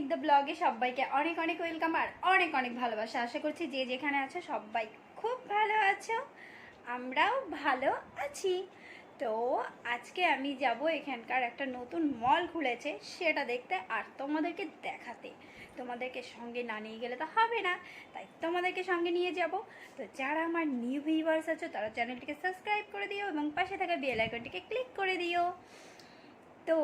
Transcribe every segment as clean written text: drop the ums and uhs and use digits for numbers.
স্নিগ্ধা ব্লগে সবাইকে অনেক অনেক ওয়েলকাম আর অনেক অনেক ভালোবাসা। আশা করছি যে যেখানে আছো সবাই খুব ভালো আছো, আমরাও ভালো আছি। তো আজকে আমি যাব এখানকার একটা নতুন মল খুলেছে সেটা দেখতে আর তোমাদেরকে দেখাতে। তোমাদেরকে সঙ্গে না নিয়ে গেলে তো হবে না, তাই তোমাদেরকে সঙ্গে নিয়ে যাব। তো যারা আমার নিউ ভিউয়ার্স আছো তারা চ্যানেলটিকে সাবস্ক্রাইব করে দিও এবং পাশে থাকা বেল আইকনটিকে ক্লিক করে দিও। তো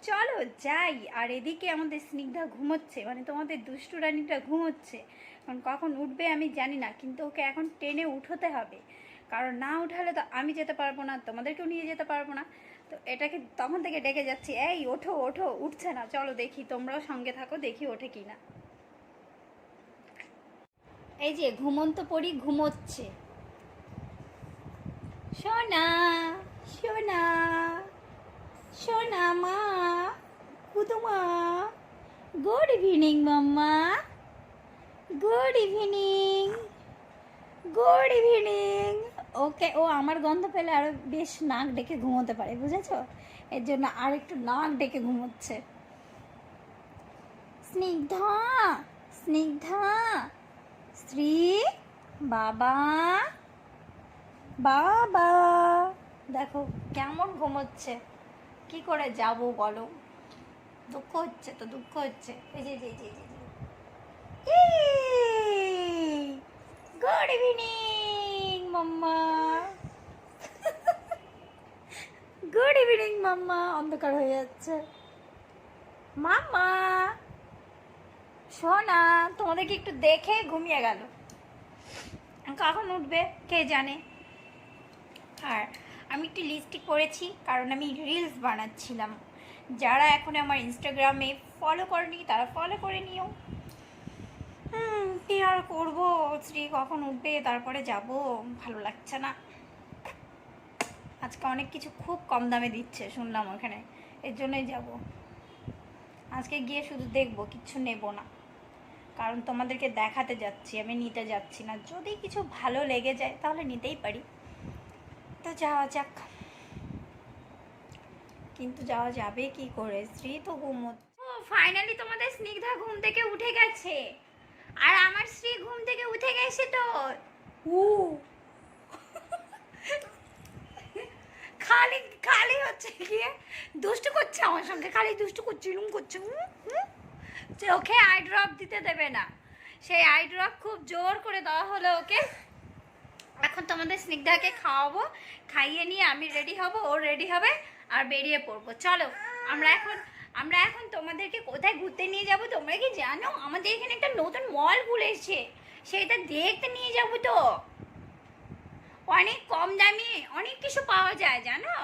চলো যাই। আর এদিকে আমাদের স্নিগ্ধা ঘুমোচ্ছে, মানে তোমাদের দুষ্টু রানীটা ঘুমোচ্ছে। কারণ কখন উঠবে আমি জানি না, কিন্তু ওকে এখন টেনে উঠোতে হবে, কারণ না উঠালে তো আমি যেতে পারবো না, তোমাদেরকেও নিয়ে যেতে পারবো না। তো এটাকে তখন থেকে ডেকে যাচ্ছি, এই ওঠো ওঠো, উঠছে না। চলো দেখি, তোমরাও সঙ্গে থাকো, দেখি ওঠে কি না। এই যে ঘুমন্ত পরি ঘুমোচ্ছে। সোনা সোনা সোনা মা, কুতুমা, গুড ইভিনিং মাম্মা, গুড ইভিনিং, গুড ইভিনিং। ওকে, ও আমার গন্ধ পেলে আরো বেশ নাক ডেকে ঘুমোতে পারে, বুঝেছো? এর জন্য আর একটু নাক ডেকে ঘুমোচ্ছে। স্নিগ্ধা, স্নিগ্ধা, শ্রী, বাবা, বাবা, দেখো কেমন ঘুমোচ্ছে। কি করে যাব বলো? দুঃখ হচ্ছে তো, দুঃখ হচ্ছে। এই যে যে যে গুড ইভিনিং মাম্মা, গুড ইভিনিং মাম্মা। অন্ধকার হয়ে যাচ্ছে। মাম্মা শোনা, তোমাদেরকে একটু দেখে ঘুমিয়ে গেল, কখন উঠবে কে জানে। আর আমি একটু লিপস্টিক পরেছি কারণ আমি রিলস বানাচ্ছিলাম। যারা এখন আমার ইনস্টাগ্রামে ফলো করেনি তারা ফলো করে নিও। কি আর করবো, শ্রী কখন উঠবে তারপরে যাব, ভালো লাগছে না। আজকে অনেক কিছু খুব কম দামে দিচ্ছে শুনলাম ওখানে, এর জন্যই যাব। আজকে গিয়ে শুধু দেখবো, কিচ্ছু নেব না, কারণ তোমাদেরকে দেখাতে যাচ্ছি, আমি নিতে যাচ্ছি না। যদি কিছু ভালো লেগে যায় তাহলে নিতেই পারি। তো যাওয়া যাক, কিন্তু যাওয়া যাবে কি করে? শ্রী তো ঘুমোচ্ছে। ও ফাইনালি তোমাদের স্নিগ্ধা ঘুম থেকে উঠে গেছে, আর আমার শ্রী ঘুম থেকে উঠে গেছে। তো ও খালি খালি হচ্ছে গিয়ে দুষ্টু করছে আমার সঙ্গে, খালি দুষ্টু করছে, রুম করছে। চোখে আই ড্রপ দিতে দেবে না, সেই আই ড্রপ খুব জোর করে দেওয়া হলো ওকে। এখন তোমাদের স্নিগ্ধাকে খাওয়াবো, খাইয়ে নিয়ে আমি রেডি হব, ও রেডি হবে, আর বেরিয়ে পড়বো। চলো আমরা এখন তোমাদেরকে কোথায় ঘুরতে নিয়ে যাব তোমরা কি জানো? আমাদের এখানে একটা নতুন মল খুলেছে, সেটা দেখতে নিয়ে যাব। তো অনেক কম দামে অনেক কিছু পাওয়া যায় জানো,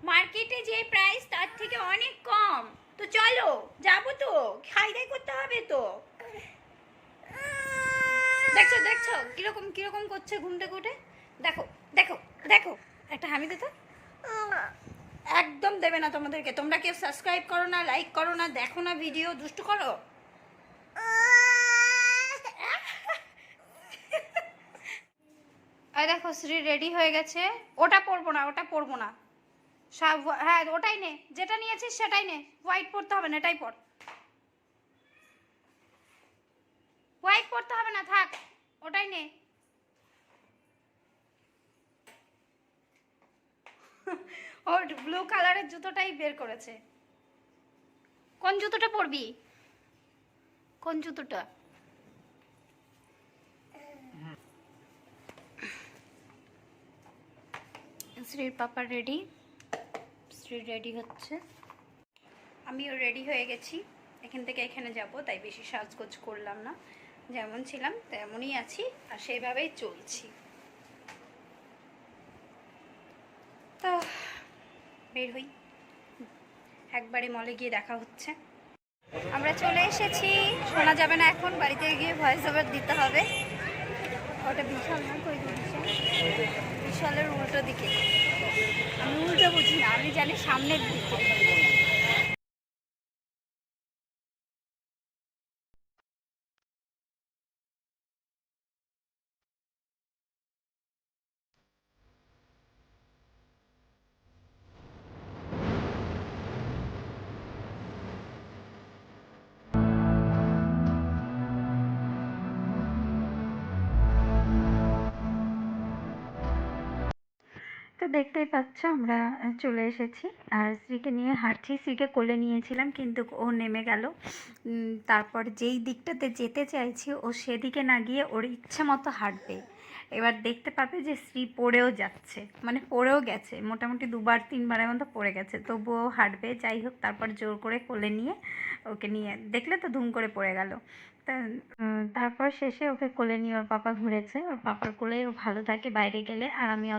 মার্কেটে যে প্রাইস তার থেকে অনেক কম। তো চলো যাবো, তো খাই দাই করতে হবে। তো দেখছো দেখছো কিরকম কিরকম করছে ঘুম থেকে উঠে। দেখো দেখো দেখো, একটা হামি দে তো। একদম দেবে না তোমাদেরকে, তোমরা কেউ সাবস্ক্রাইব করো না, লাইক করো না, দেখো না ভিডিও, দুষ্টু করো। এই দেখো শ্রী রেডি হয়ে গেছে। ওটা পরবো না, ওটা পরবো না। হ্যাঁ ওটাই নে, যেটা নিয়েছিস সেটাই নে, হোয়াইট পরতে হবে না, এটাই পর। হোয়াইট পরতে হবে না, থাক, ওটাই নে। ওর ব্লু কালারের জুতোটাই বের করেছে। কোন জুতোটা পরবি? কোন জুতোটা? শ্রীর পাপা রেডি, শ্রী রেডি হচ্ছে, আমিও রেডি হয়ে গেছি। এখান থেকে এখানে যাব, তাই বেশি সাজগোজ করলাম না, যেমন ছিলাম তেমনই আছি আর সেইভাবেই চলছি। তো বের হই, একবারে মলে গিয়ে দেখা হচ্ছে। আমরা চলে এসেছি, শোনা যাবে না এখন, বাড়িতে গিয়ে ভয়েস ওভার দিতে হবে। ওটা বিশাল না, কই বিশাল, বিশালের উল্টো দিকে। আমি উল্টো বুঝি না, আমি জানি সামনের দিকে। তো দেখতেই পাচ্ছ আমরা চলে এসেছি আর শ্রীকে নিয়ে হাঁটছি। শ্রীকে কোলে নিয়েছিলাম কিন্তু ও নেমে গেল। তারপর যেই দিকটাতে যেতে চাইছি ও সেদিকে না গিয়ে ওর ইচ্ছে মতো হাঁটবে। এবার দেখতে পাবে যে শ্রী পড়েও যাচ্ছে, মানে পড়েও গেছে, মোটামুটি 2-3বারের মতো পড়ে গেছে, তবুও হাঁটবে। যাই হোক, তারপর জোর করে কোলে নিয়ে ওকে নিয়ে দেখলে তো ধুম করে পড়ে গেল। তা তারপর শেষে ওকে কোলে নিয়ে ওর পাপা ঘুরেছে। ওর পাপার কোলে ও ভালো থাকে বাইরে গেলে, আর আমি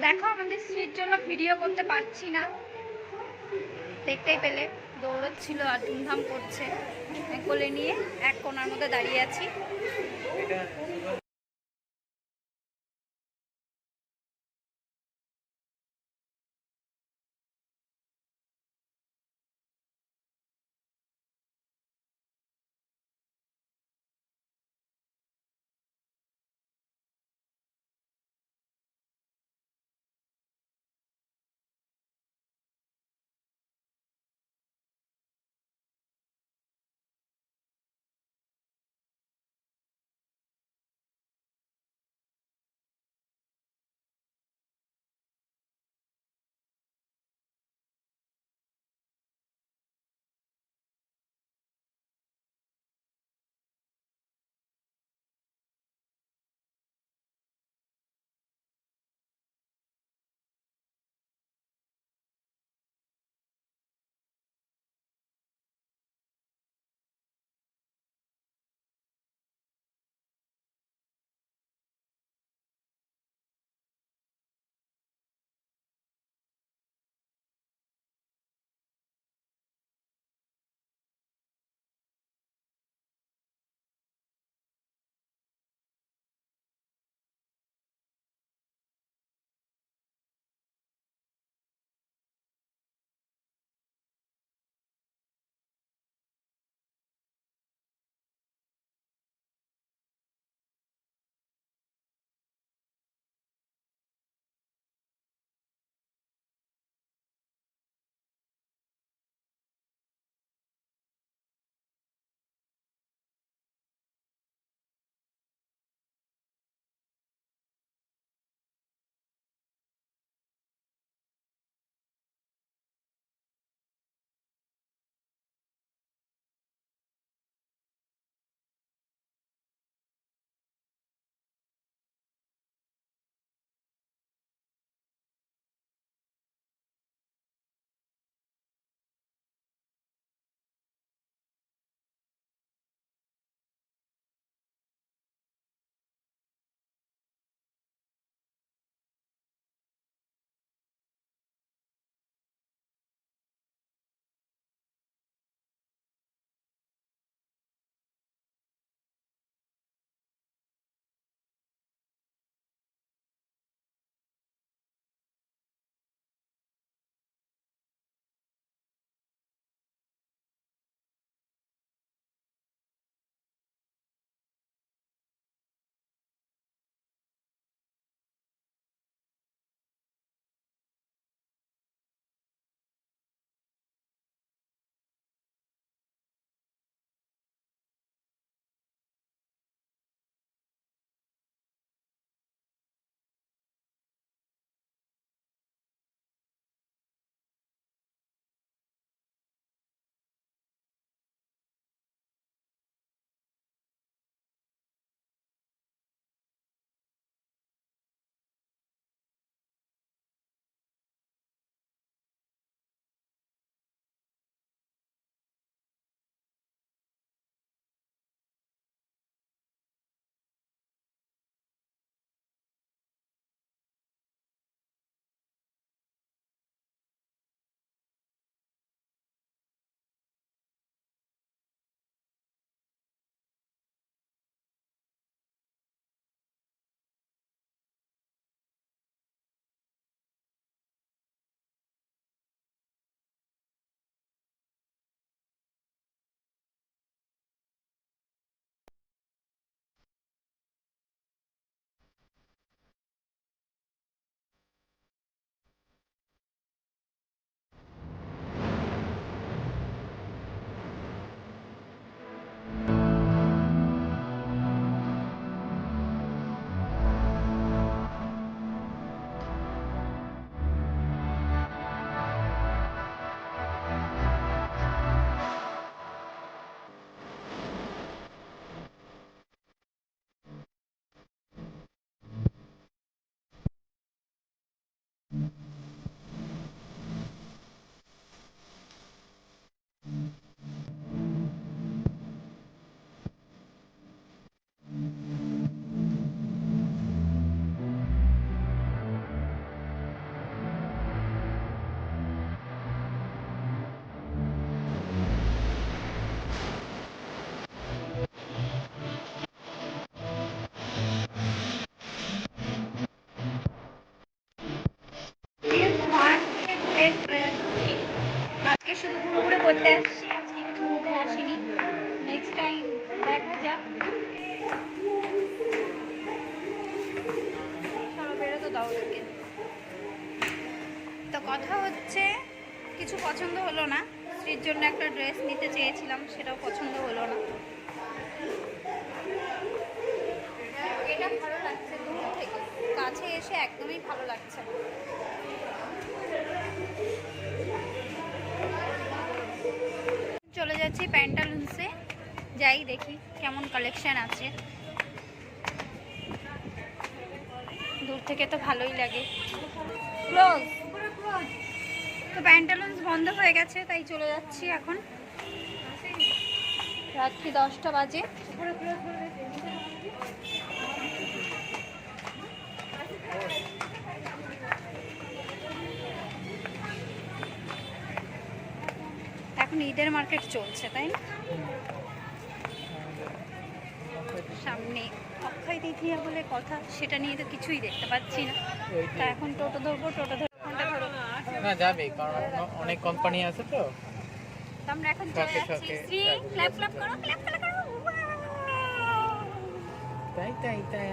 দেখো আমাদের স্ত্রীর জন্য ভিডিও করতে পারছি না, দেখতেই পেলে দৌড়চ্ছিল আর ধুমধাম করছে। কোলে নিয়ে এক কোণার মধ্যে দাঁড়িয়ে আছি। তো কথা হচ্ছে কিছু পছন্দ হলো না, স্ত্রীর জন্য একটা ড্রেস নিতে চেয়েছিলাম, সেটাও পছন্দ হলো না। এটা ভালো লাগছে দূর থেকে, কাছে এসে একদমই ভালো লাগছে না। চলে যাচ্ছি প্যান্টালুন্সে, যাই দেখি কেমন কালেকশন আছে। দূর থেকে তো ভালোই লাগে। ক্লোজ তো প্যান্টালুন্স বন্ধ হয়ে গেছে, তাই চলে যাচ্ছি এখন। রাত্রি 10টা বাজে। এখন ঈদের মার্কেট চলছে, তাই না? সামনে অক্ষয় তৃতীয়া বলে কথা, সেটা নিয়ে তো কিছুই দেখতে পাচ্ছি না। তা এখন টোটো ধরবো, টোটো ধরে ফোনটা ধরো না যাবে, কারণ অনেক কোম্পানি আছে তো। তো আমরা এখন চলে যাচ্ছি। শ্রী ক্ল্যাপ ক্ল্যাপ করো, ক্ল্যাপ ক্ল্যাপ করো। তাই তাই তাই